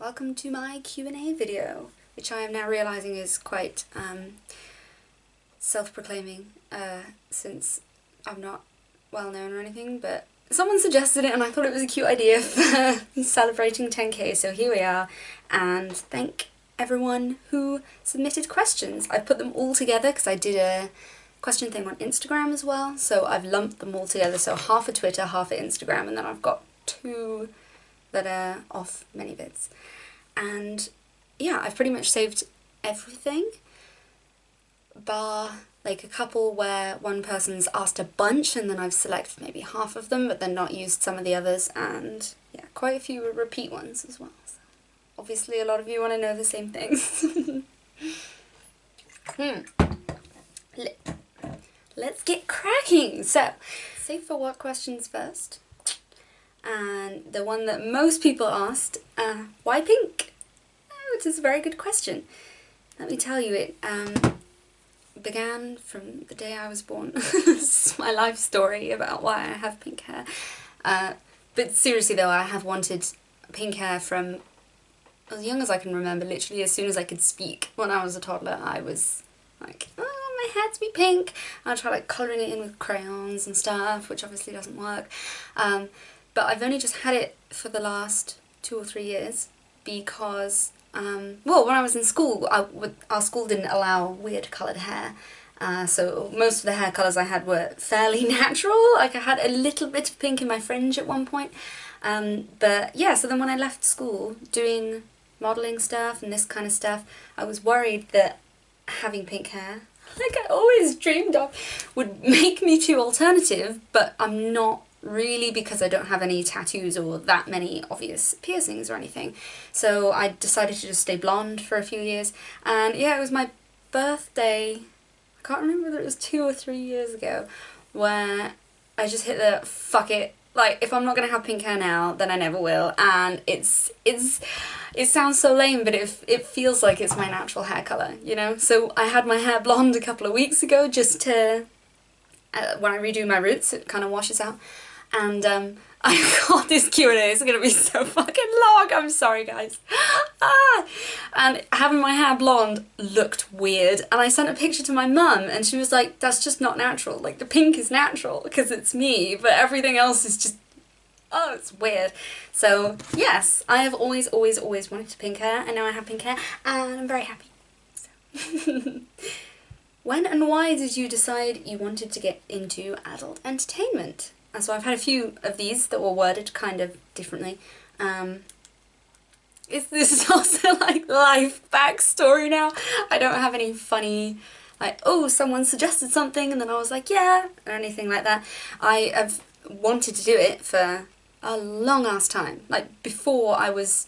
welcome to my Q&A video, which I am now realising is quite self-proclaiming, since I'm not well known or anything, but someone suggested it and I thought it was a cute idea for celebrating 10k, so here we are, and thank everyone who submitted questions. I put them all together because I did a question thing on Instagram as well, so I've lumped them all together, so half of Twitter, half of Instagram, and then I've got two that are off ManyVids. And yeah, I've pretty much saved everything, bar like a couple where one person's asked a bunch and then I've selected maybe half of them but then not used some of the others, and yeah, quite a few repeat ones as well. So obviously a lot of you want to know the same things. Let's get cracking! So, save for what questions first? And the one that most people asked, why pink? Which is a very good question. Let me tell you, it began from the day I was born. This is my life story about why I have pink hair. But seriously though, I have wanted pink hair from as young as I can remember. Literally as soon as I could speak when I was a toddler, I was like, oh, my hair to be pink. I'd try like colouring it in with crayons and stuff, which obviously doesn't work. But I've only just had it for the last 2 or 3 years because, well, when I was in school, our school didn't allow weird coloured hair. So most of the hair colours I had were fairly natural. Like I had a little bit of pink in my fringe at one point. But yeah, so then when I left school doing modelling stuff and this kind of stuff, I was worried that having pink hair, like I always dreamed of, would make me too alternative, but I'm not really, because I don't have any tattoos or that many obvious piercings or anything. So I decided to just stay blonde for a few years, and yeah, it was my birthday, I can't remember whether it was 2 or 3 years ago, where I just hit the fuck it, like if I'm not gonna have pink hair now then I never will. And it sounds so lame, but it feels like it's my natural hair colour, you know? So I had my hair blonde a couple of weeks ago just to, when I redo my roots it kind of washes out. And I got this Q&A, it's gonna be so fucking long, I'm sorry guys. And having my hair blonde looked weird, and I sent a picture to my mum and she was like, that's just not natural, like the pink is natural because it's me, but everything else is just, oh, it's weird. So yes, I have always wanted pink hair, and now I have pink hair and I'm very happy. So. When and why did you decide you wanted to get into adult entertainment? So I've had a few of these that were worded kind of differently. This is also like life backstory now. I don't have any funny, like, oh, someone suggested something and then I was like, yeah, or anything like that. I have wanted to do it for a long ass time. Like before I was,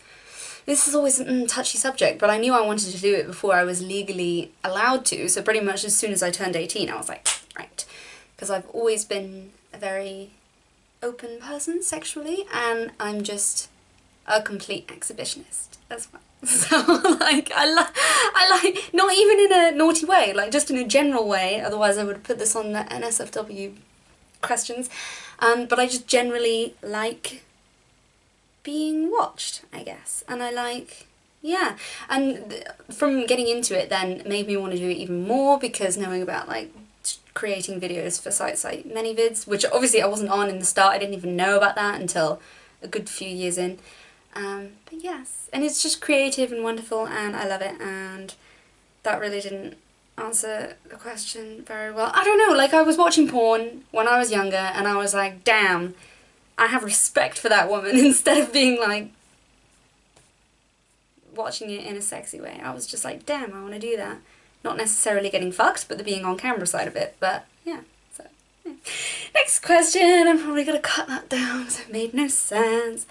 this is always a touchy subject, but I knew I wanted to do it before I was legally allowed to. So pretty much as soon as I turned 18, I was like, right. Because I've always been a very open person sexually, and I'm just a complete exhibitionist as well. So like I like, not even in a naughty way, like just in a general way, otherwise I would put this on an SFW questions, but I just generally like being watched, I guess, and I like, yeah, and from getting into it then made me want to do it even more, because knowing about like creating videos for sites like ManyVids, which obviously I wasn't on in the start, I didn't even know about that until a good few years in, but yes, and it's just creative and wonderful and I love it. And that really didn't answer the question very well. I don't know, like I was watching porn when I was younger and I was like, damn, I have respect for that woman, instead of being like watching it in a sexy way. I was just like, damn, I want to do that. Not necessarily getting fucked, but the being on camera side of it, but yeah, so, yeah. Next question, I'm probably gonna cut that down because it made no sense.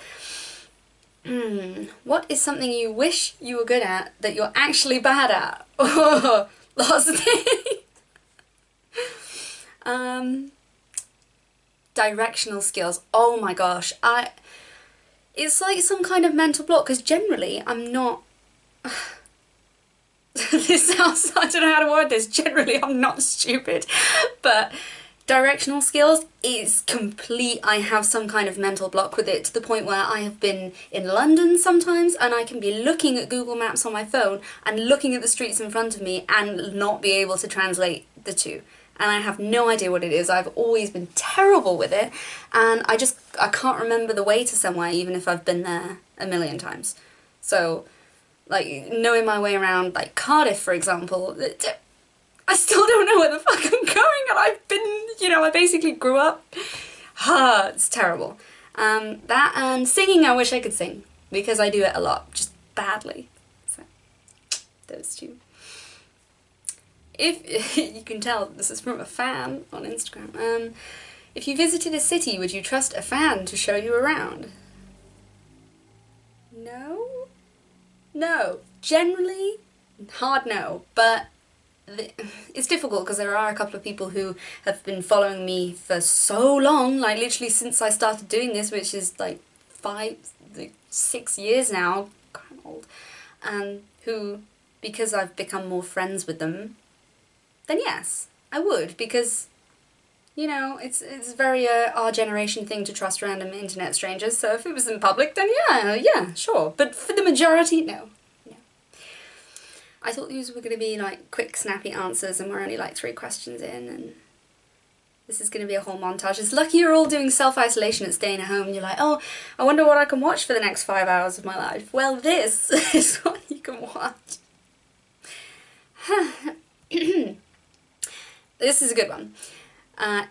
What is something you wish you were good at that you're actually bad at? Oh, lots of things. Directional skills, oh my gosh, it's like some kind of mental block, because generally I'm not, this sounds, I don't know how to word this, generally I'm not stupid, but directional skills is complete. I have some kind of mental block with it, to the point where I have been in London sometimes and I can be looking at Google Maps on my phone and looking at the streets in front of me and not be able to translate the two. And I have no idea what it is. I've always been terrible with it, and I can't remember the way to somewhere even if I've been there a million times. So, like, knowing my way around, like, Cardiff, for example, I still don't know where the fuck I'm going, and I've been, you know, I basically grew up. It's terrible. That and singing, I wish I could sing, because I do it a lot, just badly. So, those two. If you can tell, this is from a fan on Instagram. If you visited a city, would you trust a fan to show you around? No? No. Generally, hard no, but it's difficult because there are a couple of people who have been following me for so long, like literally since I started doing this, which is like 6 years now, kind of old, who, because I've become more friends with them, then yes, I would, because, you know, it's very our generation thing to trust random internet strangers, so if it was in public, then yeah, sure. But for the majority, no. I thought these were going to be, like, quick, snappy answers, and we're only, like, 3 questions in, and this is going to be a whole montage. It's lucky you're all doing self-isolation and staying at home, and you're like, oh, I wonder what I can watch for the next 5 hours of my life. Well, this is what you can watch. This is a good one.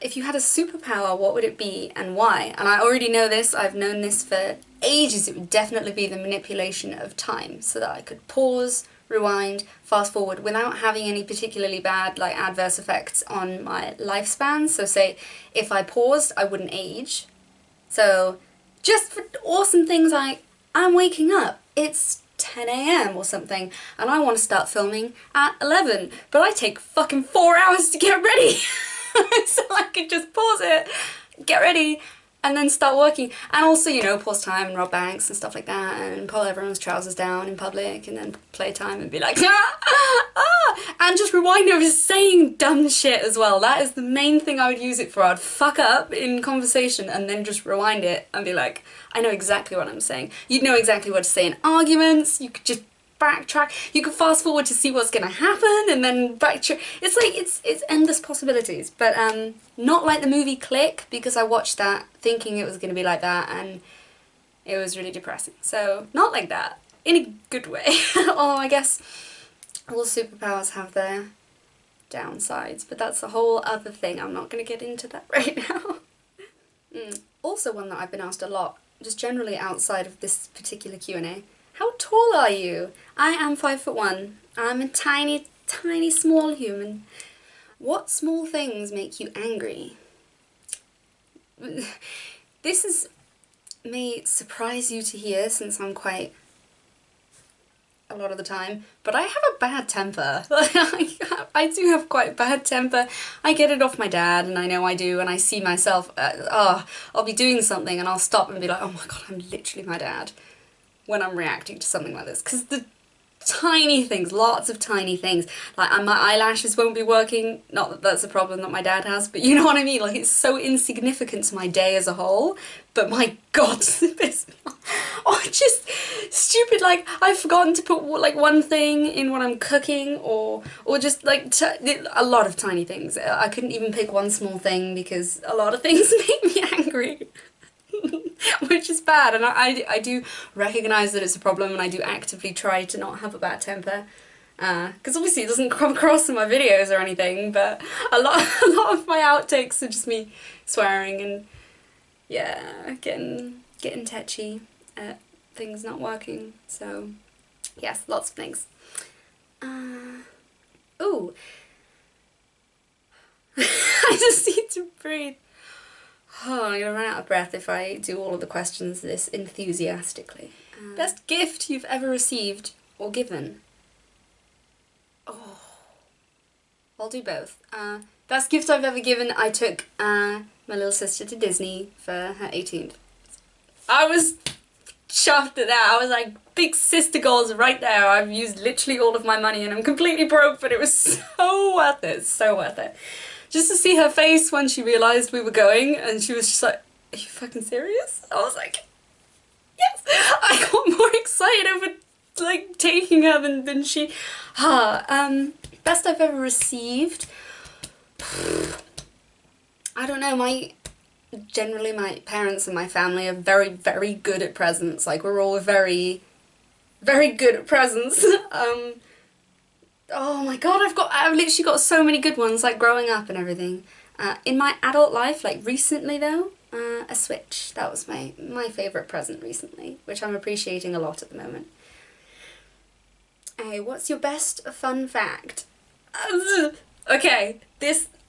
If you had a superpower, what would it be and why? And I already know this, I've known this for ages. It would definitely be the manipulation of time, so that I could pause, rewind, fast forward without having any particularly bad, like, adverse effects on my lifespan. So say, if I paused, I wouldn't age. So just for awesome things like, I'm waking up, it's 10 AM or something, and I want to start filming at 11, but I take fucking 4 hours to get ready. So I could just pause it, get ready, and then start working. And also, you know, pause time and rob banks and stuff like that, and pull everyone's trousers down in public, and then play time and be like, and just rewind over saying dumb shit as well. That is the main thing I would use it for. I'd fuck up in conversation and then just rewind it and be like, I know exactly what I'm saying. You'd know exactly what to say in arguments, you could just backtrack, you could fast forward to see what's gonna happen and then backtrack. It's like, it's endless possibilities, but not like the movie Click, because I watched that thinking it was gonna be like that and it was really depressing. So not like that, in a good way. Although I guess all superpowers have their downsides, but that's a whole other thing. I'm not gonna get into that right now. Also one that I've been asked a lot, just generally outside of this particular Q&A. How tall are you? I am 5'1". I'm a tiny, tiny small human. What small things make you angry? This may surprise you to hear, since I'm quite a lot of the time, but I have a bad temper. I do have quite bad temper. I get it off my dad, and I know I do, and I see myself, I'll be doing something and I'll stop and be like, oh my god, I'm literally my dad, when I'm reacting to something like this. Because the tiny things, lots of tiny things, like my eyelashes won't be working, not that that's a problem that my dad has, but you know what I mean, like it's so insignificant to my day as a whole, but my god, this, or just stupid, like I've forgotten to put like one thing in when I'm cooking, or just like a lot of tiny things. I couldn't even pick one small thing because a lot of things make me angry. Which is bad, and I do recognise that it's a problem, and I do actively try to not have a bad temper, because obviously it doesn't come across in my videos or anything, but a lot of my outtakes are just me swearing and yeah, getting tetchy at things not working. So yes, lots of things. Ooh. I just need to breathe. Oh, I'm gonna run out of breath if I do all of the questions this enthusiastically. Best gift you've ever received or given? Oh, I'll do both. Best gift I've ever given, I took my little sister to Disney for her 18th. I was chuffed at that. I was like, big sister goals right there. I've used literally all of my money and I'm completely broke, but it was so worth it, so worth it. just to see her face when she realised we were going, and she was just like, "Are you fucking serious?" I was like, yes! I got more excited over like taking her than she. Best I've ever received. I don't know, generally my parents and my family are very, very good at presents. Like, we're all very, very good at presents. Oh my god, I've literally got so many good ones, like growing up and everything. In my adult life, like recently though, a Switch. That was my favourite present recently, which I'm appreciating a lot at the moment. Hey, what's your best fun fact? Okay,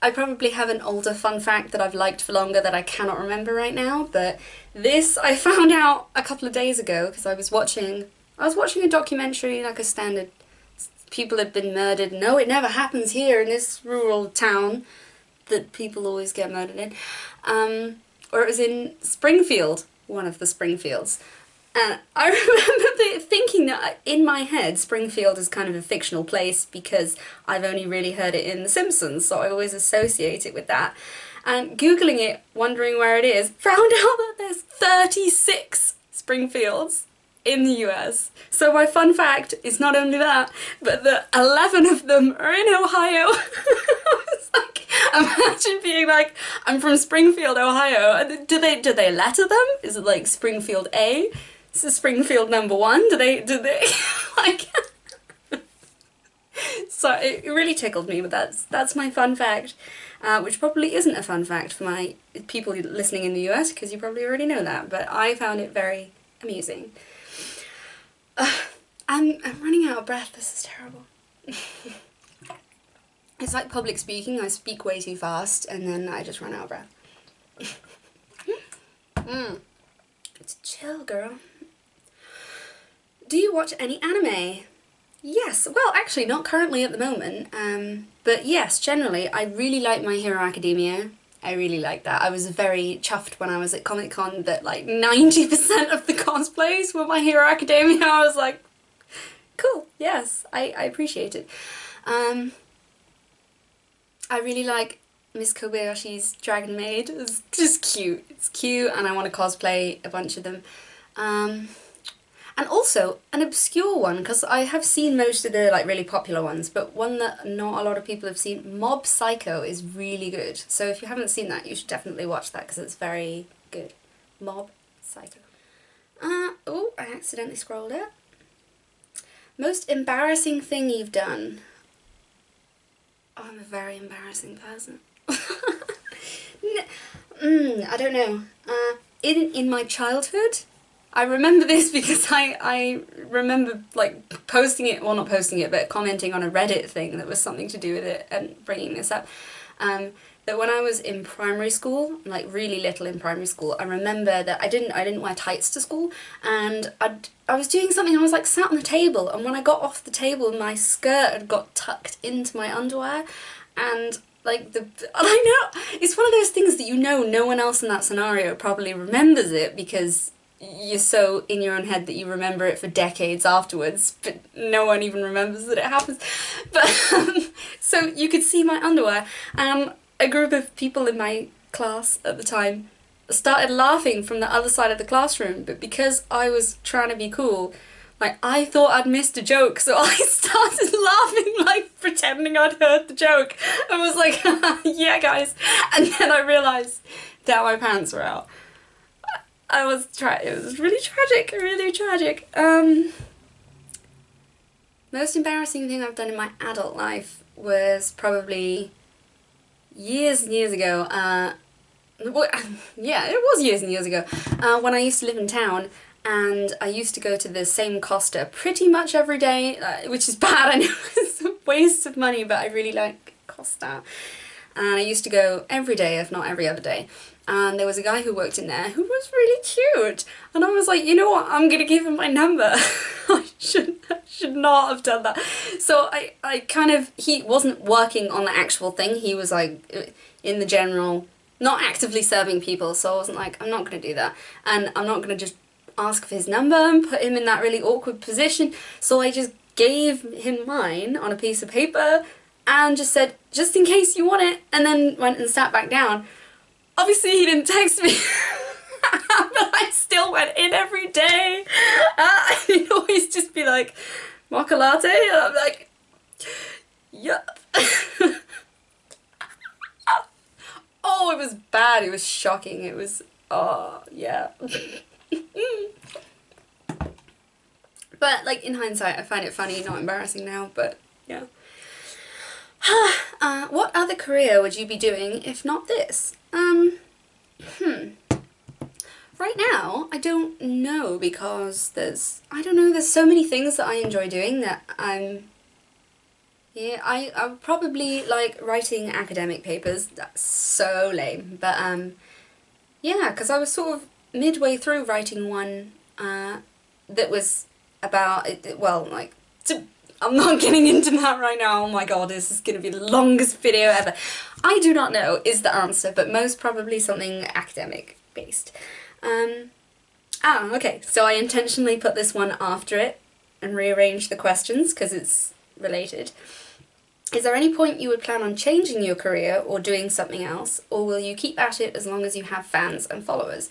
I probably have an older fun fact that I've liked for longer that I cannot remember right now, but this I found out a couple of days ago because I was watching a documentary, like a standard, people had been murdered. No, it never happens here in this rural town that people always get murdered in. Or it was in Springfield, one of the Springfields. And I remember thinking that in my head, Springfield is kind of a fictional place because I've only really heard it in The Simpsons, so I always associate it with that. And Googling it, wondering where it is, found out that there's 36 Springfields in the US. So my fun fact is not only that, but that 11 of them are in Ohio. It's like, imagine being like, I'm from Springfield, Ohio. Do they letter them? Is it like Springfield A? This is Springfield #1. Do they like? So it really tickled me, but that's my fun fact, which probably isn't a fun fact for my people listening in the US because you probably already know that. But I found it very amusing. I'm running out of breath. This is terrible. It's like public speaking. I speak way too fast and then I just run out of breath. It's chill, girl. Do you watch any anime? Yes, well actually not currently at the moment, but yes, generally I really like My Hero Academia. I really like that. I was very chuffed when I was at Comic Con that like 90% of the cosplays were My Hero Academia. I was like, cool, yes, I appreciate it. I really like Miss Kobayashi's Dragon Maid. It's just cute. It's cute and I want to cosplay a bunch of them. And also, an obscure one, because I have seen most of the like really popular ones, but one that not a lot of people have seen, Mob Psycho, is really good. So if you haven't seen that, you should definitely watch that because it's very good. Mob Psycho. Oh, I accidentally scrolled it. Most embarrassing thing you've done? Oh, I'm a very embarrassing person. I don't know. In my childhood, I remember this because I remember like posting it, well not posting it, but commenting on a Reddit thing that was something to do with it and bringing this up. That when I was in primary school, like really little in primary school, I remember that I didn't wear tights to school, and I was doing something, I was like sat on the table, and when I got off the table my skirt had got tucked into my underwear, and like I know, it's one of those things that you know no one else in that scenario probably remembers it because you're so in your own head that you remember it for decades afterwards, but no one even remembers that it happens. But so you could see my underwear, and a group of people in my class at the time started laughing from the other side of the classroom, but because I was trying to be cool, like I thought I'd missed a joke, so I started laughing, like pretending I'd heard the joke. I was like, yeah guys, and then I realised that my pants were out. It was really tragic, really tragic. Most embarrassing thing I've done in my adult life was probably years and years ago. Yeah, it was years and years ago, when I used to live in town, and I used to go to the same Costa pretty much every day, which is bad, I know it's a waste of money, but I really like Costa. And I used to go every day, if not every other day. And there was a guy who worked in there who was really cute. And I was like, you know what, I'm gonna give him my number. I should not have done that. So I kind of, he wasn't working on the actual thing. He was like in the general, not actively serving people. So I wasn't like, I'm not gonna do that. And I'm not gonna just ask for his number and put him in that really awkward position. So I just gave him mine on a piece of paper, and just said, just in case you want it, and then went and sat back down. Obviously he didn't text me, but I still went in every day. He'd always just be like, mocha latte? And I'm like, yup. Oh, it was bad. It was shocking. It was, oh, yeah. But, like, in hindsight, I find it funny, not embarrassing now, but, yeah. What other career would you be doing if not this? Right now, I don't know, because there's so many things that I enjoy doing that yeah, I would probably like writing academic papers. That's so lame, but yeah, because I was sort of midway through writing one that was about, well, like, I'm not getting into that right now. Oh my god, this is going to be the longest video ever. I do not know is the answer, but most probably something academic based. Okay, so I intentionally put this one after it and rearranged the questions because it's related. Is there any point you would plan on changing your career or doing something else, or will you keep at it as long as you have fans and followers?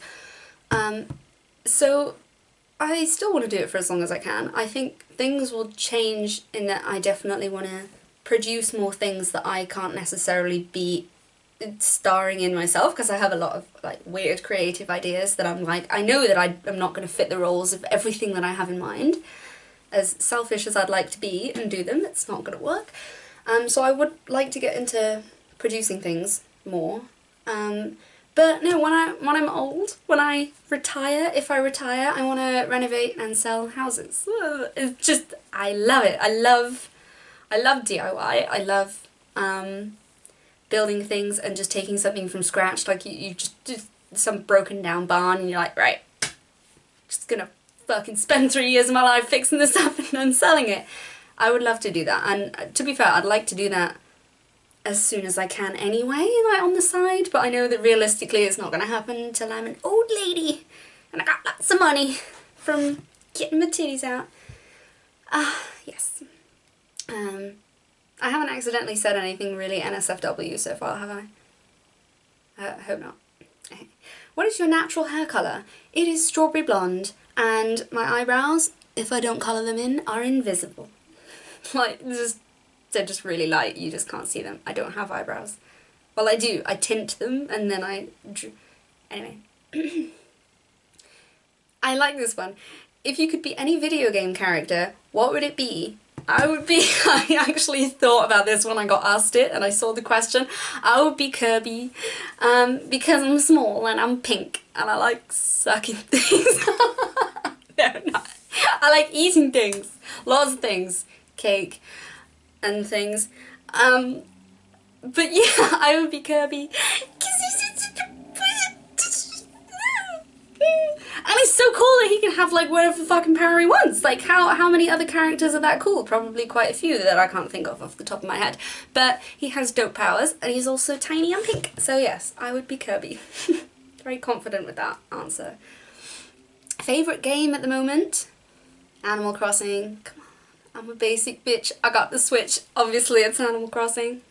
So I still want to do it for as long as I can. I think things will change in that I definitely want to produce more things that I can't necessarily be starring in myself, because I have a lot of like weird creative ideas that I'm like, I know that I'm not going to fit the roles of everything that I have in mind. As selfish as I'd like to be and do them, it's not going to work. So I would like to get into producing things more. But no, when I'm old, when I retire, if I retire, I want to renovate and sell houses. It's just, I love it. I love DIY. I love building things and just taking something from scratch. Like you just do some broken down barn and you're like, right, just gonna fucking spend 3 years of my life fixing this up and then selling it. I would love to do that, and to be fair, I'd like to do that as soon as I can anyway, like on the side, but I know that realistically it's not going to happen until I'm an old lady and I got lots of money from getting my titties out. Yes. I haven't accidentally said anything really NSFW so far, have I? I hope not. What is your natural hair colour? It is strawberry blonde, and my eyebrows, if I don't colour them in, are invisible. Like, they're just really light, you just can't see them. I don't have eyebrows. Well, I do. I tint them, and then I drew. Anyway. I like this one. If you could be any video game character, what would it be? I actually thought about this when I got asked it, and I saw the question. I would be Kirby, because I'm small, and I'm pink, and I like sucking things. No, not. I like eating things. Lots of things. Cake and things. But yeah, I would be Kirby. And it's so cool that he can have like whatever fucking power he wants. Like how many other characters are that cool? Probably quite a few that I can't think of off the top of my head. But he has dope powers and he's also tiny and pink. So yes, I would be Kirby. Very confident with that answer. Favourite game at the moment? Animal Crossing. Come on. I'm a basic bitch. I got the Switch. Obviously it's Animal Crossing.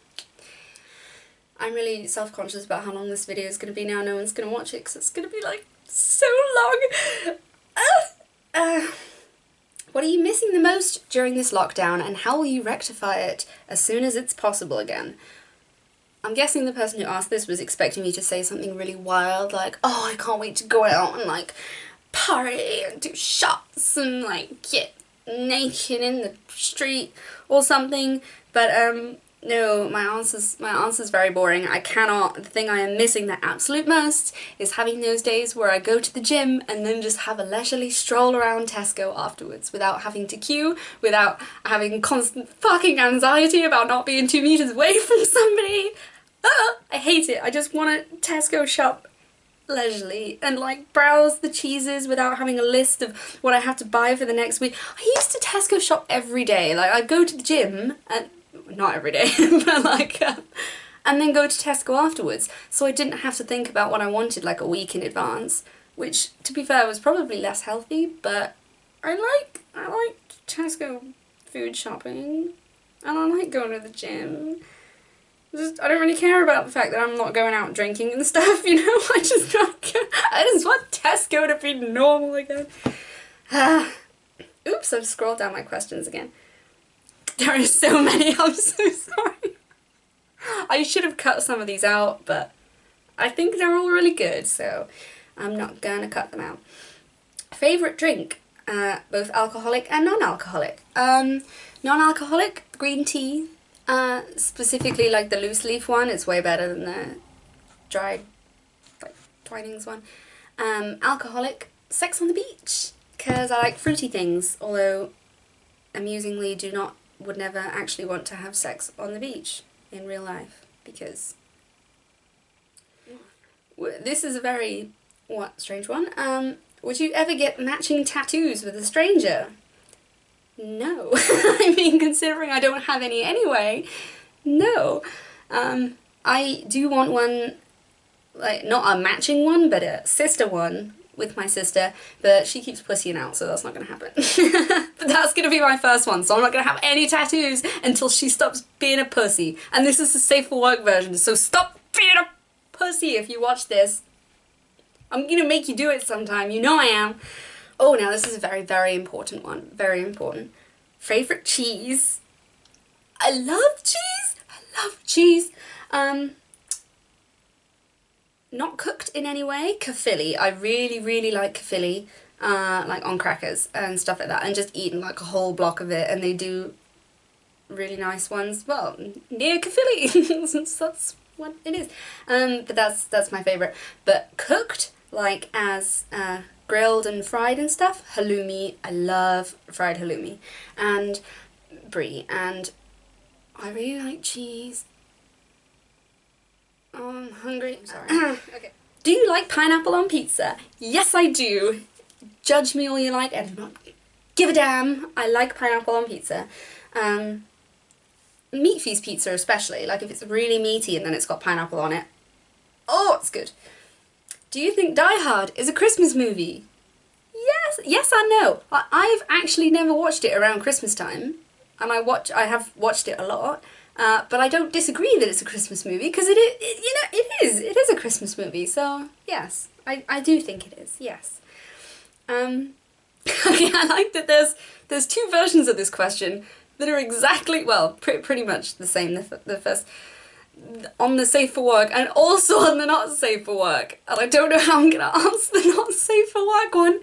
I'm really self-conscious about how long this video is going to be now. No one's going to watch it because it's going to be like so long. What are you missing the most during this lockdown, and how will you rectify it as soon as it's possible again? I'm guessing the person who asked this was expecting me to say something really wild, like, oh, I can't wait to go out and like party and do shots and like get naked in the street or something, but no, my answer's very boring. I cannot. The thing I am missing the absolute most is having those days where I go to the gym and then just have a leisurely stroll around Tesco afterwards without having to queue, without having constant fucking anxiety about not being 2 meters away from somebody. I hate it. I just want to Tesco shop leisurely and like browse the cheeses without having a list of what I have to buy for the next week. I used to Tesco shop every day. Like I'd go to the gym, and not every day, but like and then go to Tesco afterwards, so I didn't have to think about what I wanted like a week in advance, which to be fair was probably less healthy, but I like Tesco food shopping. and I like going to the gym. I don't really care about the fact that I'm not going out drinking and stuff, you know? I just want Tesco to be normal again. Oops, I've scrolled down my questions again. There are so many, I'm so sorry. I should have cut some of these out, but I think they're all really good, so I'm not gonna cut them out. Favourite drink? Both alcoholic and non-alcoholic. Non-alcoholic, green tea. Specifically like the loose leaf one, it's way better than the dried, like, Twinings one. Alcoholic, sex on the beach, because I like fruity things, although amusingly would never actually want to have sex on the beach in real life, because this is a very, strange one. Would you ever get matching tattoos with a stranger? No. I mean, considering I don't have any anyway, no. I do want one, like, not a matching one, but a sister one with my sister, but she keeps pussying out, so that's not gonna happen. But that's gonna be my first one, so I'm not gonna have any tattoos until she stops being a pussy. And this is the safe for work version, so stop being a pussy if you watch this. I'm gonna make you do it sometime, you know I am. Oh, now this is a very, very important one. Very important. Favourite cheese? I love cheese! I love cheese! Not cooked in any way. Caerphilly. I really, really like Caerphilly. Like on crackers and stuff like that. And just eating like a whole block of it. And they do really nice ones. Well, near Caerphilly. That's what it is. But that's my favourite. But cooked, like as grilled and fried and stuff, halloumi. I love fried halloumi. And brie. And I really like cheese. Oh, I'm hungry. I'm sorry. Okay. Do you like pineapple on pizza? Yes, I do. Judge me all you like. I do not give a damn. I like pineapple on pizza. Meat feast pizza especially. Like if it's really meaty and then it's got pineapple on it. Oh, it's good. Do you think Die Hard is a Christmas movie? Yes and no. I've actually never watched it around Christmas time. And I have watched it a lot. But I don't disagree that it's a Christmas movie, because it is a Christmas movie, so yes, I do think it is, yes. Okay, I like that there's two versions of this question that are exactly, well, pretty much the same, the first, on the safe for work, and also on the not safe for work, and I don't know how I'm gonna answer the not safe for work one.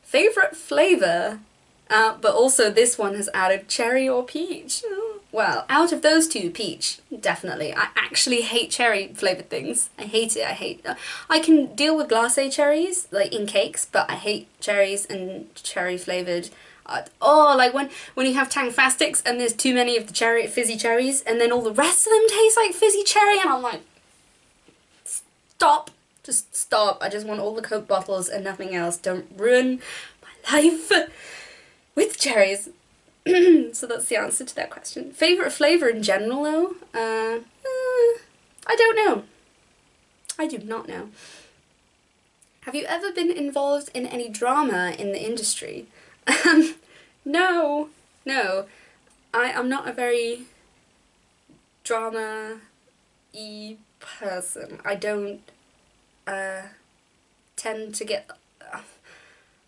Favourite flavour? But also this one has added cherry or peach. Well, out of those two, peach, definitely. I actually hate cherry flavoured things. I hate it, I can deal with glacé cherries, like in cakes, but I hate cherries and cherry flavoured. Like when you have Tangfastics and there's too many of the fizzy cherries, and then all the rest of them taste like fizzy cherry, and I'm like, stop, just stop. I just want all the Coke bottles and nothing else. Don't ruin my life with cherries. So that's the answer to that question. Favourite flavour in general though? I don't know. I do not know. Have you ever been involved in any drama in the industry? No. I'm not a very drama-y person. I don't tend to get...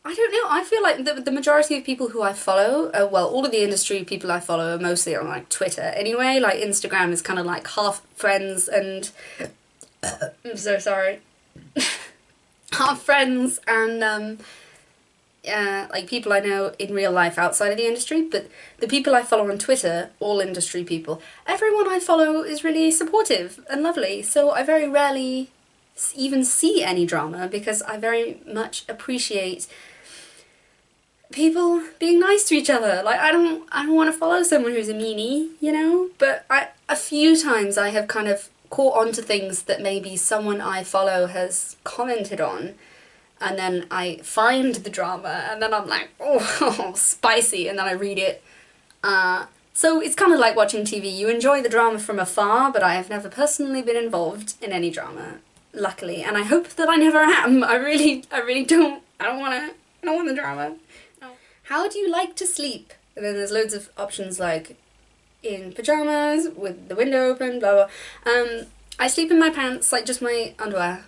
I don't know, I feel like the majority of people who I follow, well, all of the industry people I follow are mostly on like Twitter anyway. Like Instagram is kind of like half friends and... I'm so sorry. Half friends and like people I know in real life outside of the industry, but the people I follow on Twitter, all industry people, everyone I follow is really supportive and lovely, so I very rarely even see any drama, because I very much appreciate people being nice to each other. Like I don't want to follow someone who's a meanie, you know, but a few times I have kind of caught on to things that maybe someone I follow has commented on, and then I find the drama and then I'm like, oh, spicy, and then I read it. So it's kind of like watching TV. You enjoy the drama from afar, but I have never personally been involved in any drama, luckily, and I hope that I never am. I really don't. I don't want the drama. No. How do you like to sleep? And then there's loads of options like in pyjamas with the window open, blah blah. I sleep in my pants, like just my underwear.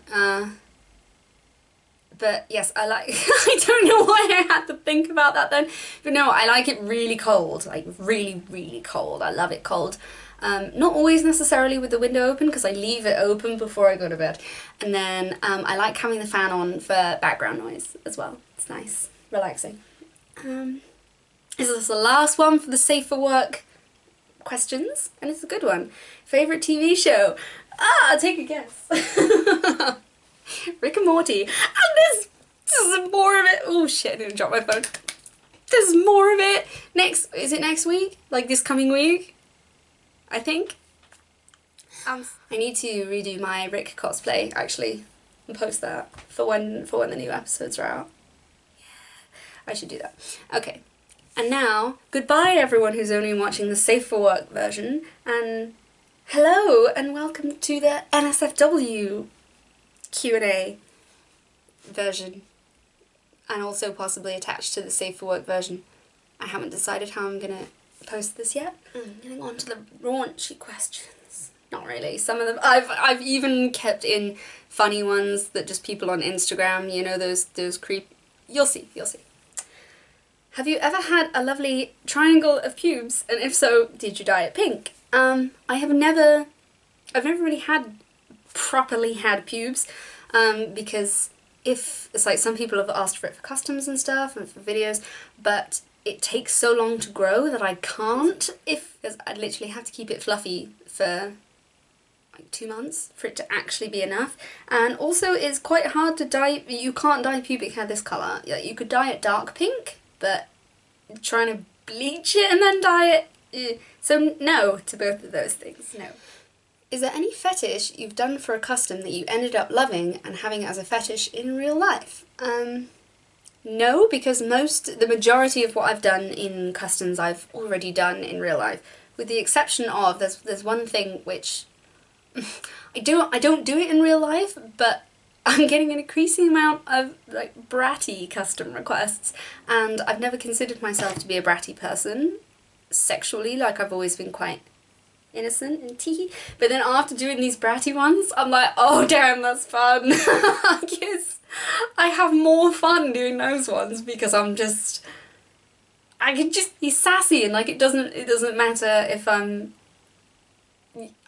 But yes, I like, I don't know why I had to think about that then, but no, I like it really cold, like really, really cold. I love it cold. Not always necessarily with the window open, because I leave it open before I go to bed. And then I like having the fan on for background noise as well. It's nice, relaxing. This is the last one for the Safe for Work questions, and it's a good one. Favourite TV show? Take a guess. Rick and Morty. And there's more of it. Oh shit, I didn't drop my phone. There's more of it. Is it next week? Like this coming week? I think. I need to redo my Rick cosplay, actually, and post that for when the new episodes are out. Yeah, I should do that. Okay, and now, goodbye everyone who's only watching the Safe for Work version, and hello and welcome to the NSFW Q&A version, and also possibly attached to the Safe for Work version. I haven't decided how I'm gonna post this yet. Getting on to the raunchy questions. Not really. Some of them I've even kept in funny ones that just people on Instagram, you know, those creep. You'll see. Have you ever had a lovely triangle of pubes, and if so, did you dye it pink? I've never really properly had pubes, because if it's like some people have asked for it for customs and stuff and for videos, but it takes so long to grow that I can't. I'd literally have to keep it fluffy for like 2 months for it to actually be enough. And also it's quite hard to dye. You can't dye pubic hair this colour. You could dye it dark pink, but trying to bleach it and then dye it, so no to both of those things, no. Is there any fetish you've done for a custom that you ended up loving and having it as a fetish in real life? No, because the majority of what I've done in customs I've already done in real life, with the exception of there's one thing which I don't do it in real life, but I'm getting an increasing amount of like bratty custom requests, and I've never considered myself to be a bratty person sexually. Like, I've always been quite innocent and teehee, but then after doing these bratty ones, I'm like, oh damn, that's fun. Yes, I have more fun doing those ones because I can just be sassy, and like it doesn't matter if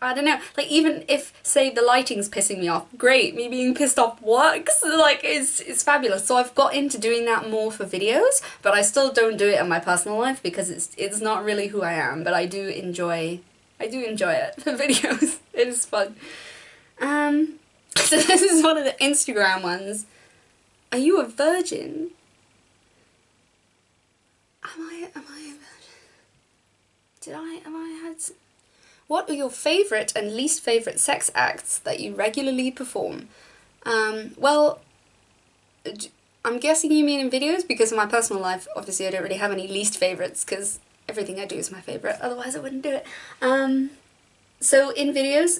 I don't know, like even if, say, the lighting's pissing me off, great, me being pissed off works, like it's fabulous. So I've got into doing that more for videos, but I still don't do it in my personal life because it's not really who I am, but I do enjoy it for videos. It is fun. So this is one of the Instagram ones. Are you a virgin? Am I a virgin? What are your favourite and least favourite sex acts that you regularly perform? Well, I'm guessing you mean in videos, because in my personal life, obviously I don't really have any least favourites, because everything I do is my favourite, otherwise I wouldn't do it. So in videos,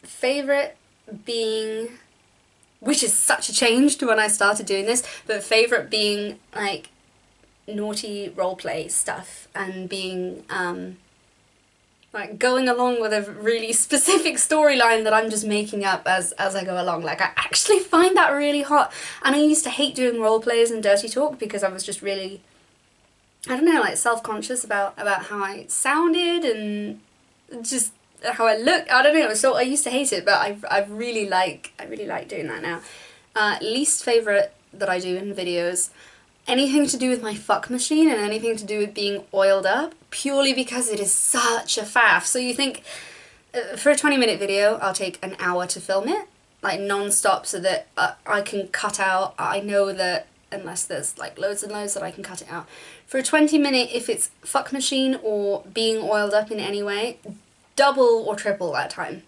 favourite being, which is such a change to when I started doing this, but favourite being like naughty roleplay stuff, and being like going along with a really specific storyline that I'm just making up as I go along. Like, I actually find that really hot, and I used to hate doing roleplays and dirty talk because I was just really, I don't know, like self-conscious about how I sounded and just how I looked. I don't know, so I used to hate it, but I really like doing that now. Least favourite that I do in videos, anything to do with my fuck machine and anything to do with being oiled up, purely because it is such a faff. So you think, for a 20-minute video, I'll take an hour to film it, like non-stop, so that I can cut out, I know that unless there's like loads and loads that I can cut it out. For a 20-minute, if it's fuck machine or being oiled up in any way, double or triple that time.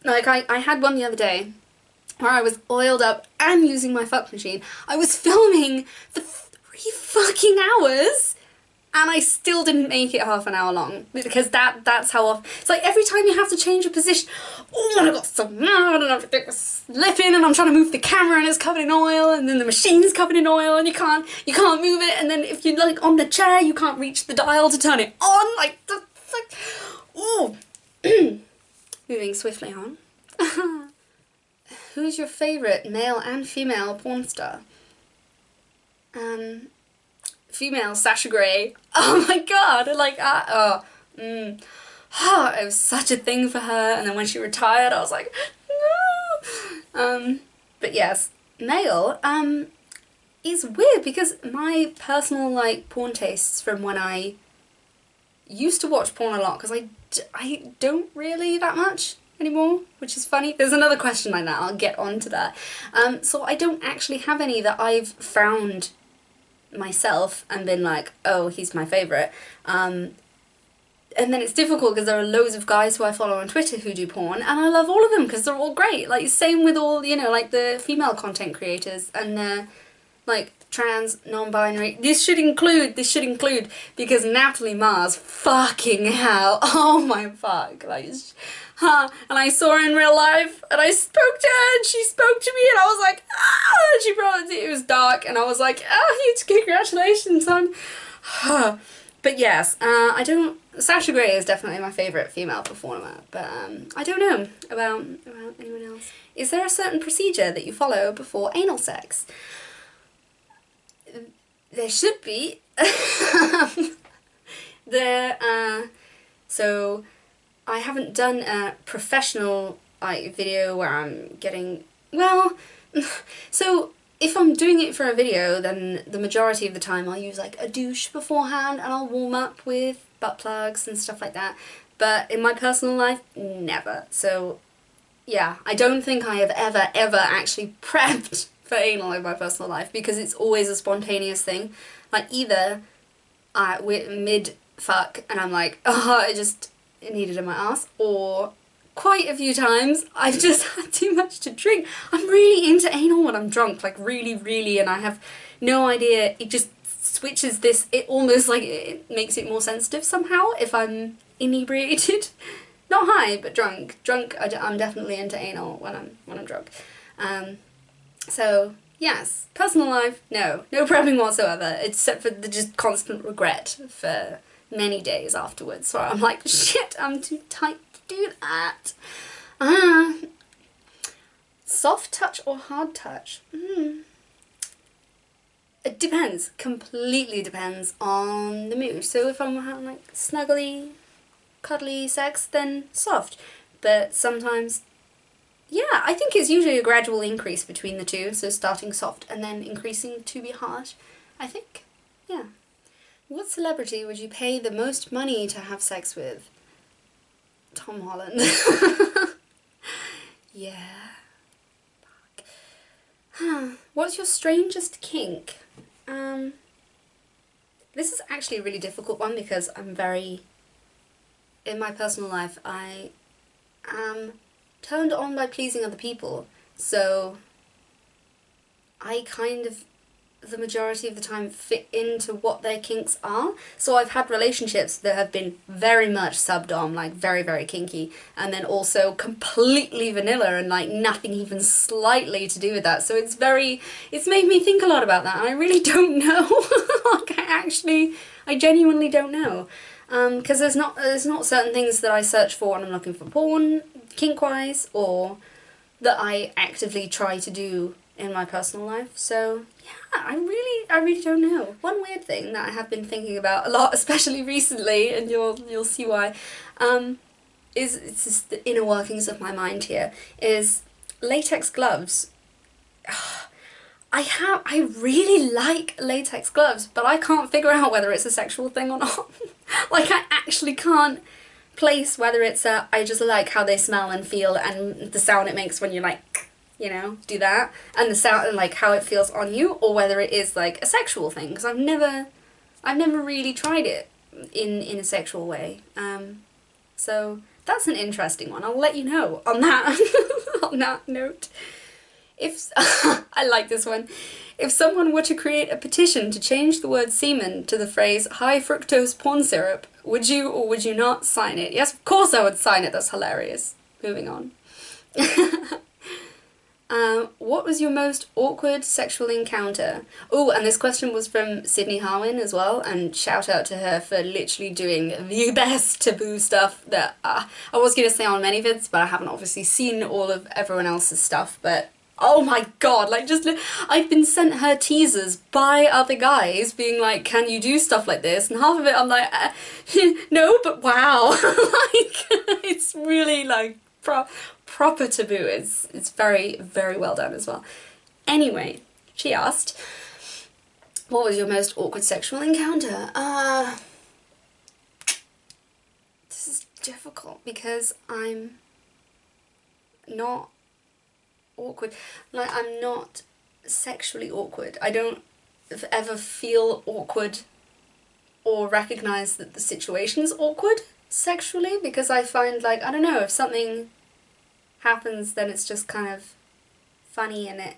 Like, I had one the other day where I was oiled up and using my fuck machine. I was filming for 3 fucking hours and I still didn't make it half an hour long, because that's how often. It's like every time you have to change your position, oh, and I got so mad and I'm slipping and I'm trying to move the camera and it's covered in oil, and then the machine's covered in oil and you can't move it, and then if you're like on the chair you can't reach the dial to turn it on, like Ooh! Moving swiftly on. Who's your favourite male and female porn star? Female Sasha Grey. Oh my god! Like, it was such a thing for her, and then when she retired, I was like, no! But yes, male, is weird because my personal, like, porn tastes from when I used to watch porn a lot, because I don't really that much anymore, which is funny. There's another question like that, I'll get on to that. So I don't actually have any that I've found myself and been like, oh, he's my favourite. And then it's difficult because there are loads of guys who I follow on Twitter who do porn, and I love all of them because they're all great. Like, same with all, you know, like the female content creators and like trans, non-binary. This should include, because Natalie Mars, fucking hell, oh my fuck, like, and I saw her in real life, and I spoke to her, and she spoke to me, and I was like, and she brought it was dark, and I was like, congratulations, son. But yes, Sasha Grey is definitely my favourite female performer, but I don't know about anyone else. Is there a certain procedure that you follow before anal sex? There should be. So I haven't done a professional video where I'm getting, well, so if I'm doing it for a video, then the majority of the time I'll use like a douche beforehand and I'll warm up with butt plugs and stuff like that. But in my personal life, never. So yeah, I don't think I have ever actually prepped for anal in my personal life, because it's always a spontaneous thing. Like, either we're mid-fuck and I'm like, oh, I just needed in my ass, or quite a few times I've just had too much to drink. I'm really into anal when I'm drunk, like really, and I have no idea, it just switches this, it almost like, it makes it more sensitive somehow if I'm inebriated. Not high, but drunk. I'm definitely into anal when I'm drunk. So, yes, personal life, no prepping whatsoever, except for the just constant regret for many days afterwards, where I'm like, shit, I'm too tight to do that. Soft touch or hard touch? It depends, completely depends on the mood. So if I'm having like snuggly, cuddly sex, then soft. But sometimes, yeah, I think it's usually a gradual increase between the two, so starting soft and then increasing to be hard, I think. Yeah. What celebrity would you pay the most money to have sex with? Tom Holland. Yeah. Fuck. What's your strangest kink? This is actually a really difficult one because I'm very, in my personal life, I am turned on by pleasing other people, so I kind of, the majority of the time, fit into what their kinks are. So I've had relationships that have been very much sub-dom, like very kinky, and then also completely vanilla and like nothing even slightly to do with that. So it's made me think a lot about that, and I really don't know. Like, I genuinely don't know. Because there's not certain things that I search for when I'm looking for porn, kink-wise, or that I actively try to do in my personal life. So yeah, I really don't know. One weird thing that I have been thinking about a lot, especially recently, and you'll see why, it's just the inner workings of my mind here, is latex gloves. I really like latex gloves, but I can't figure out whether it's a sexual thing or not. Like, I actually can't place whether it's I just like how they smell and feel and the sound it makes when you like, you know, do that, and the sound and like how it feels on you, or whether it is like a sexual thing, because I've never really tried it in a sexual way. So that's an interesting one. I'll let you know on that on that note. If I like this one. If someone were to create a petition to change the word semen to the phrase high fructose corn syrup, would you or would you not sign it? Yes, of course I would sign it. That's hilarious. Moving on. What was your most awkward sexual encounter? Oh, and this question was from Sydney Harwin as well, and shout out to her for literally doing the best taboo stuff that I was going to say on ManyVids, but I haven't obviously seen all of everyone else's stuff, but oh my god, like just, I've been sent her teasers by other guys being like, can you do stuff like this? And half of it I'm like, no, but wow, like, it's really like, proper taboo. It's very, very well done as well. Anyway, she asked, what was your most awkward sexual encounter? This is difficult because I'm not awkward. Like, I'm not sexually awkward. I don't ever feel awkward or recognise that the situation's awkward sexually, because I find, like, I don't know, if something happens then it's just kind of funny, and I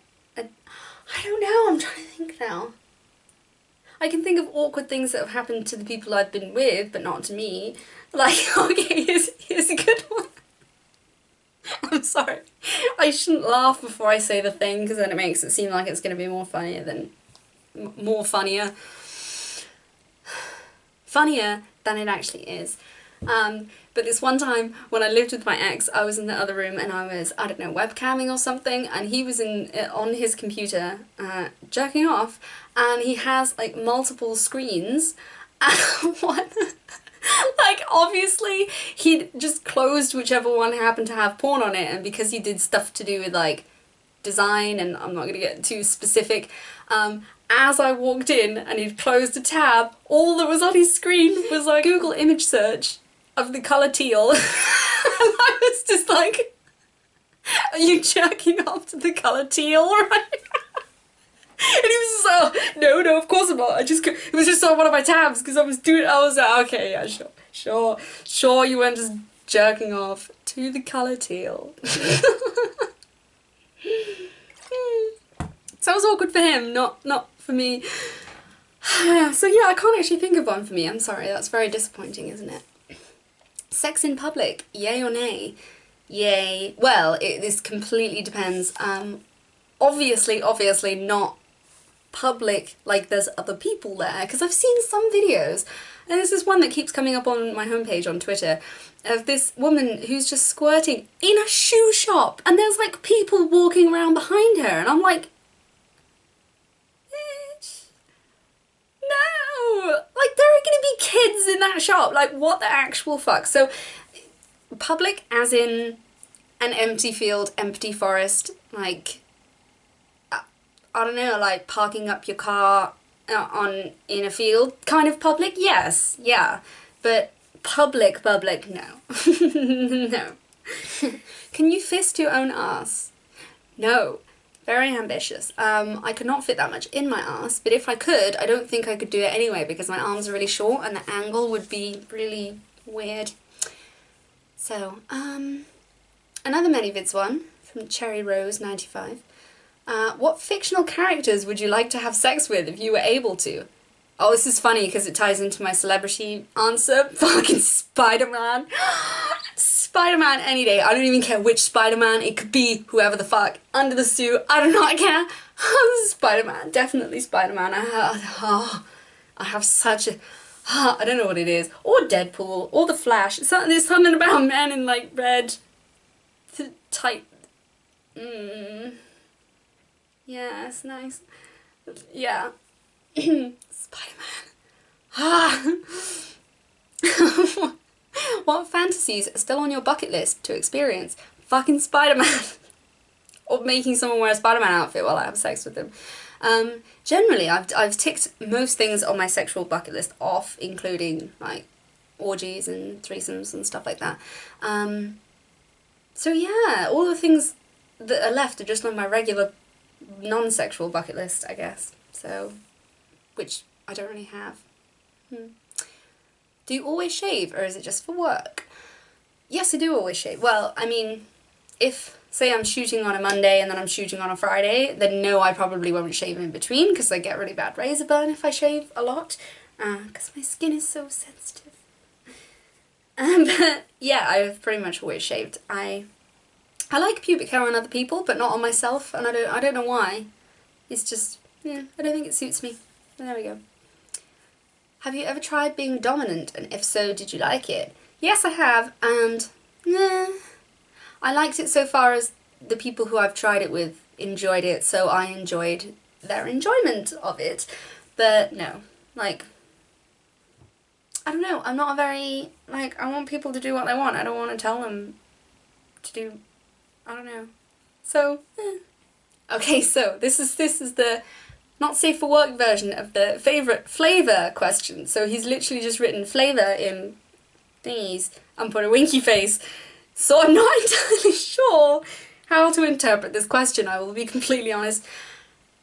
don't know, I'm trying to think now. I can think of awkward things that have happened to the people I've been with, but not to me. Like, okay, here's a good one. I'm sorry. I shouldn't laugh before I say the thing, because then it makes it seem like it's going to be more funnier than it actually is. But this one time when I lived with my ex, I was in the other room and I was, I don't know, webcamming or something, and he was on his computer jerking off, and he has like multiple screens, and one, like obviously he just closed whichever one happened to have porn on it, and because he did stuff to do with like design, and I'm not going to get too specific, as I walked in and he'd closed a tab, all that was on his screen was like Google image search of the colour teal. And I was just like, are you jerking off to the colour teal right now? And he was just like, no, of course I'm not. It was just on one of my tabs because I was like, okay, yeah, sure, you weren't just jerking off to the colour teal. So it was awkward for him, not for me. So yeah, I can't actually think of one for me. I'm sorry, that's very disappointing, isn't it? Sex in public, yay or nay? Yay. Well, this completely depends. Obviously not public, like there's other people there, because I've seen some videos, and there's this one that keeps coming up on my homepage on Twitter of this woman who's just squirting in a shoe shop, and there's like people walking around behind her, and I'm like, bitch, no! Like, there are gonna be kids in that shop, like what the actual fuck? So, public as in an empty field, empty forest, like, I don't know, like parking up your car in a field kind of public, yes, yeah, but public, no. No. Can you fist your own ass? No. Very ambitious. I could not fit that much in my ass, but if I could, I don't think I could do it anyway because my arms are really short and the angle would be really weird. So, another ManyVids one from Cherry Rose 95. What fictional characters would you like to have sex with if you were able to? Oh, this is funny because it ties into my celebrity answer. Fucking Spider-Man. Spider-Man any day. I don't even care which Spider-Man. It could be whoever the fuck. Under the suit. I do not care. Spider-Man. Definitely Spider-Man. I have such a... I don't know what it is. Or Deadpool. Or The Flash. There's something about men in like red... tight... Yeah, it's nice. Yeah. Spider-Man. What fantasies are still on your bucket list to experience? Fucking Spider-Man. Or making someone wear a Spider-Man outfit while I have sex with them. Generally, I've ticked most things on my sexual bucket list off, including like orgies and threesomes and stuff like that. So yeah, all the things that are left are just on my regular non-sexual bucket list, I guess. So, which I don't really have. Do you always shave, or is it just for work? Yes, I do always shave. Well, I mean, if, say I'm shooting on a Monday and then I'm shooting on a Friday, then no, I probably won't shave in between, because I get really bad razor burn if I shave a lot, because my skin is so sensitive. But yeah, I've pretty much always shaved. I I like pubic hair on other people, but not on myself, and I don't know why. It's just, yeah, I don't think it suits me. There we go. Have you ever tried being dominant, and if so, did you like it? Yes, I have, and I liked it so far as the people who I've tried it with enjoyed it, so I enjoyed their enjoyment of it. But no, like, I don't know, I'm not a very, like, I want people to do what they want. I don't want to tell them to do, I don't know. So, Okay, so this is the not safe for work version of the favourite flavour question. So he's literally just written flavour in thingies and put a winky face. So I'm not entirely sure how to interpret this question, I will be completely honest.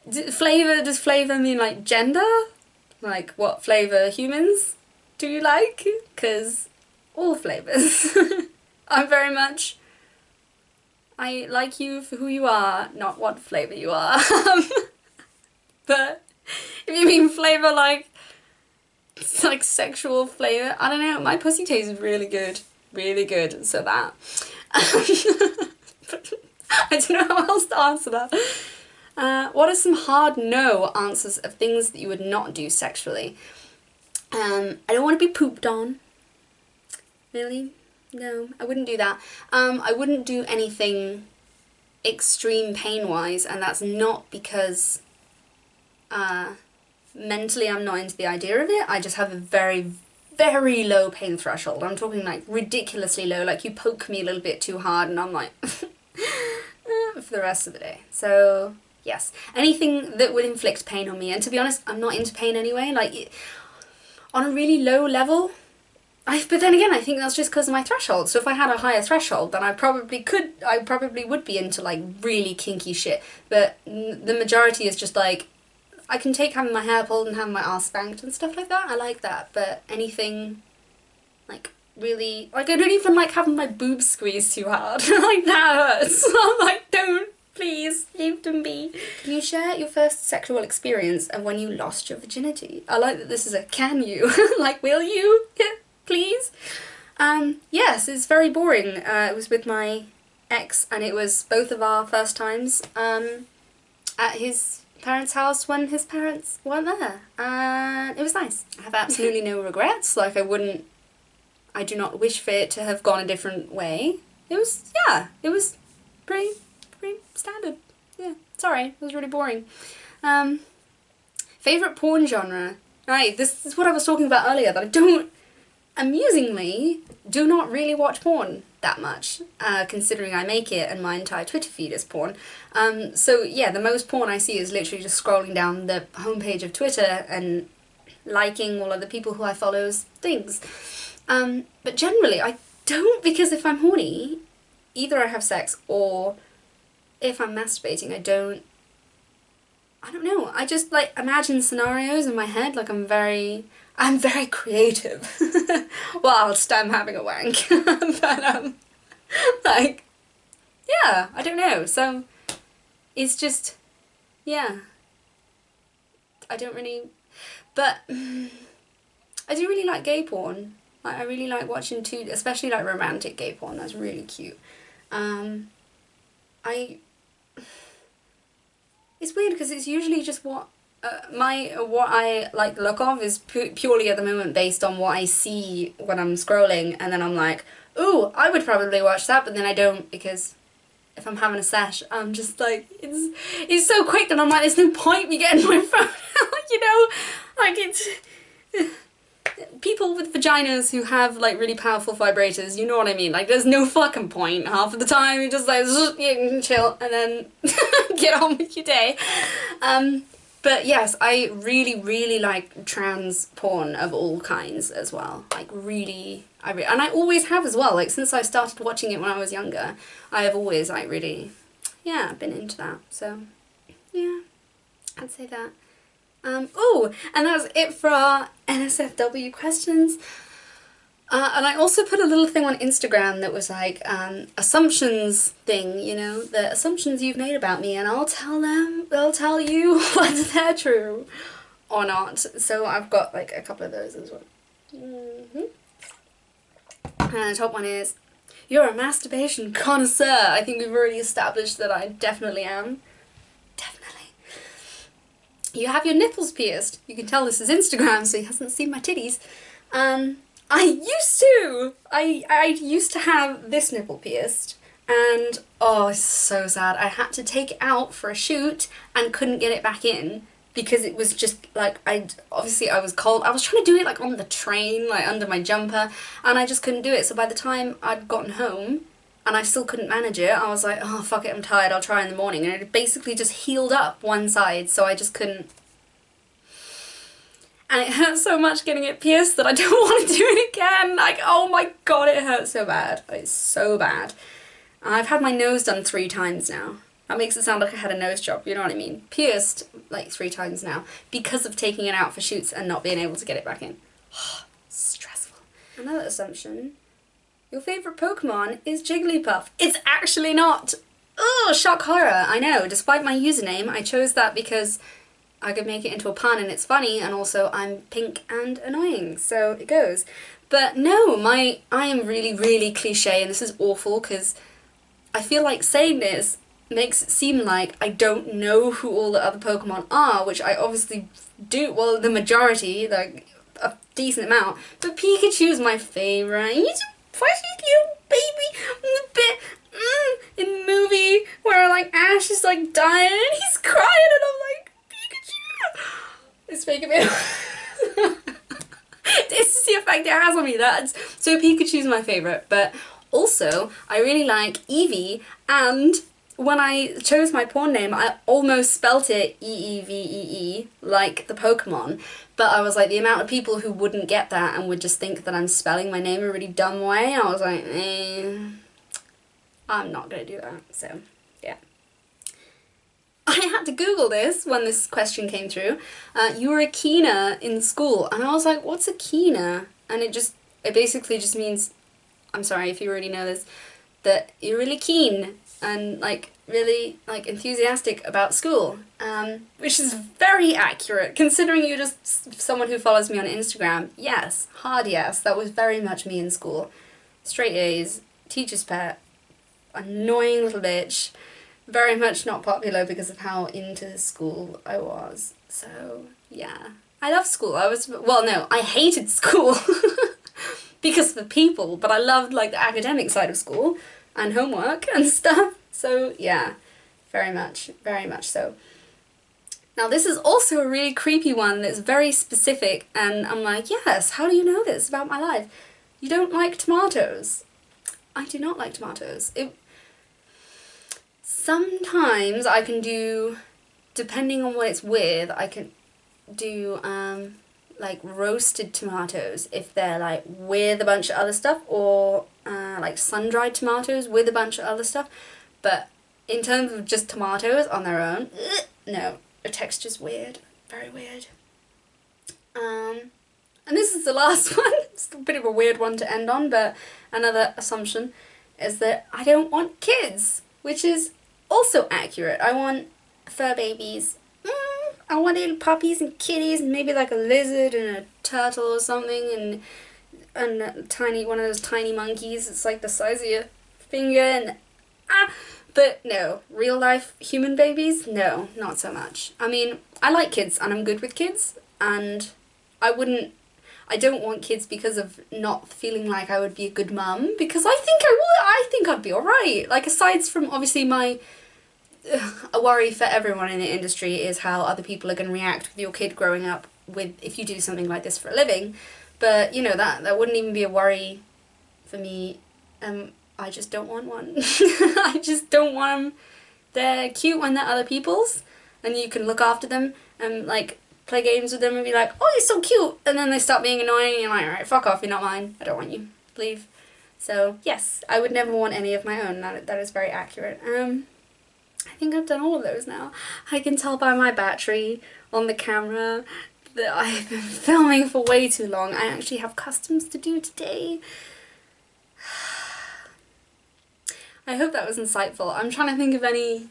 Does flavour mean like gender? Like what flavour humans do you like? Because all flavours. I'm very much, I like you for who you are, not what flavour you are. But if you mean flavour like sexual flavour, I don't know, my pussy tastes really good. Really good, so that. But I don't know how else to answer that. What are some hard no answers of things that you would not do sexually? I don't want to be pooped on. Really? No, I wouldn't do that. I wouldn't do anything extreme pain-wise, and that's not because mentally I'm not into the idea of it. I just have a very, very low pain threshold. I'm talking like ridiculously low, like you poke me a little bit too hard and I'm like for the rest of the day. So yes, anything that would inflict pain on me, and to be honest, I'm not into pain anyway, like on a really low level. But then again, I think that's just because of my threshold. So if I had a higher threshold, then I probably would be into like really kinky shit. But the majority is just like, I can take having my hair pulled and having my ass spanked and stuff like that. I like that. But anything like really, like I don't even like having my boobs squeezed too hard. Like that hurts. I'm like, don't, please, leave them be. Can you share your first sexual experience and when you lost your virginity? I like that this is a can you. Like, will you? Please? Yes, it's very boring. It was with my ex, and it was both of our first times at his parents' house when his parents weren't there. And it was nice. I have absolutely no regrets. Like, I do not wish for it to have gone a different way. It was, yeah, it was pretty standard. Yeah, sorry, it was really boring. Favourite porn genre? Right, this is what I was talking about earlier, that I don't, amusingly, do not really watch porn that much, considering I make it and my entire Twitter feed is porn. So yeah, the most porn I see is literally just scrolling down the homepage of Twitter and liking all of the people who I follow's things. But generally I don't, because if I'm horny, either I have sex or if I'm masturbating, I don't know, I just like imagine scenarios in my head, like I'm very creative whilst I'm having a wank. But like, yeah, I don't know, so it's just, yeah, I don't really, but I do really like gay porn. Like, I really like watching especially like romantic gay porn, that's really cute. It's weird because it's usually just what I like look of is purely at the moment based on what I see when I'm scrolling, and then I'm like, ooh, I would probably watch that, but then I don't, because if I'm having a sesh, I'm just like, it's so quick that I'm like, there's no point me getting my phone out, you know? Like, it's people with vaginas who have like really powerful vibrators, you know what I mean? Like, there's no fucking point half of the time. You just like, you can chill and then get on with your day. But yes, I really like trans porn of all kinds as well. Like, really, and I always have as well. Like, since I started watching it when I was younger, I have always like really, yeah, been into that. So, yeah, I'd say that. Oh, and that's it for our NSFW questions. And I also put a little thing on Instagram that was like, assumptions thing, you know, the assumptions you've made about me, and I'll they'll tell you whether they're true or not. So I've got like a couple of those as well. And the top one is, You're a masturbation connoisseur. I think we've already established that I definitely am. Definitely. You have your nipples pierced. You can tell this is Instagram, so he hasn't seen my titties. I used to! I used to have this nipple pierced, and oh, it's so sad. I had to take it out for a shoot and couldn't get it back in because it was just like, obviously I was cold. I was trying to do it like on the train, like under my jumper, and I just couldn't do it. So by the time I'd gotten home and I still couldn't manage it, I was like, oh fuck it, I'm tired, I'll try in the morning. And it basically just healed up one side, so I just couldn't. And it hurt so much getting it pierced that I don't want to do it again. Like, oh my god, it hurts so bad. It's so bad. I've had my nose done 3 times now. That makes it sound like I had a nose job, you know what I mean? Pierced like 3 times now because of taking it out for shoots and not being able to get it back in. Stressful. Another assumption. Your favourite Pokemon is Jigglypuff. It's actually not. Oh, shock horror. I know. Despite my username, I chose that because I could make it into a pun and it's funny, and also I'm pink and annoying, so it goes. But no, I am really, really cliche, and this is awful because I feel like saying this makes it seem like I don't know who all the other Pokemon are, which I obviously do, well, the majority, like a decent amount, but Pikachu's my favourite. He's a precious little baby in the movie where like Ash is like dying and he's crying and I'm like, it's making me. This is the effect it has on me. So Pikachu's my favourite, but also I really like Evie, and when I chose my porn name I almost spelt it E-E-V-E-E like the Pokemon, but I was like, the amount of people who wouldn't get that and would just think that I'm spelling my name a really dumb way, I was like, I'm not gonna do that, so yeah. I had to Google this when this question came through. You were a keener in school, and I was like, what's a keener? And it basically just means, I'm sorry if you already know this, that you're really keen and like really like enthusiastic about school, which is very accurate considering you're just someone who follows me on Instagram. Yes, hard yes, that was very much me in school. Straight A's, teacher's pet, annoying little bitch. Very much not popular because of how into school I was. So, yeah. I love school. I hated school because of the people, but I loved like the academic side of school and homework and stuff. So, yeah, very much so. Now, this is also a really creepy one that's very specific, and I'm like, yes, how do you know this about my life? You don't like tomatoes. I do not like tomatoes. Sometimes I can do, depending on what it's with, I can do like roasted tomatoes if they're like with a bunch of other stuff, or like sun-dried tomatoes with a bunch of other stuff. But in terms of just tomatoes on their own, no, the texture's weird, very weird. And this is the last one. It's a bit of a weird one to end on, but another assumption is that I don't want kids, which is also accurate. I want fur babies. I want little puppies and kitties and maybe like a lizard and a turtle or something, and a one of those tiny monkeys. It's like the size of your finger, and but no, real life human babies, no, not so much. I mean, I like kids and I'm good with kids, and I don't want kids because of not feeling like I would be a good mum, because I think I would. I think I'd be alright. Like, aside from obviously a worry for everyone in the industry is how other people are going to react with your kid growing up if you do something like this for a living. But, you know, that wouldn't even be a worry for me. I just don't want one. I just don't want them. They're cute when they're other people's, and you can look after them and, like, play games with them and be like, oh, you're so cute, and then they start being annoying and you're like, alright, fuck off, you're not mine, I don't want you, leave. So yes, I would never want any of my own. That is very accurate. I think I've done all of those now. I can tell by my battery on the camera that I've been filming for way too long. I actually have customs to do today. I hope that was insightful. I'm trying to think of any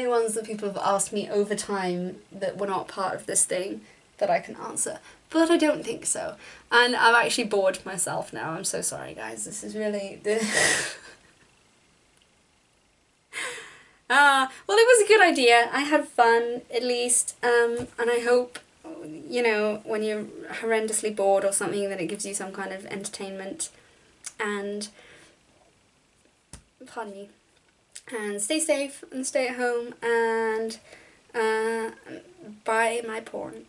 ones that people have asked me over time that were not part of this thing that I can answer. but I don't think so. And I'm actually bored myself now. I'm so sorry, guys. This is really well, it was a good idea. I had fun, at least, and I hope, you know, when you're horrendously bored or something, that it gives you some kind of entertainment. And, pardon me, and stay safe and stay at home and buy my porn.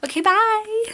Okay, bye!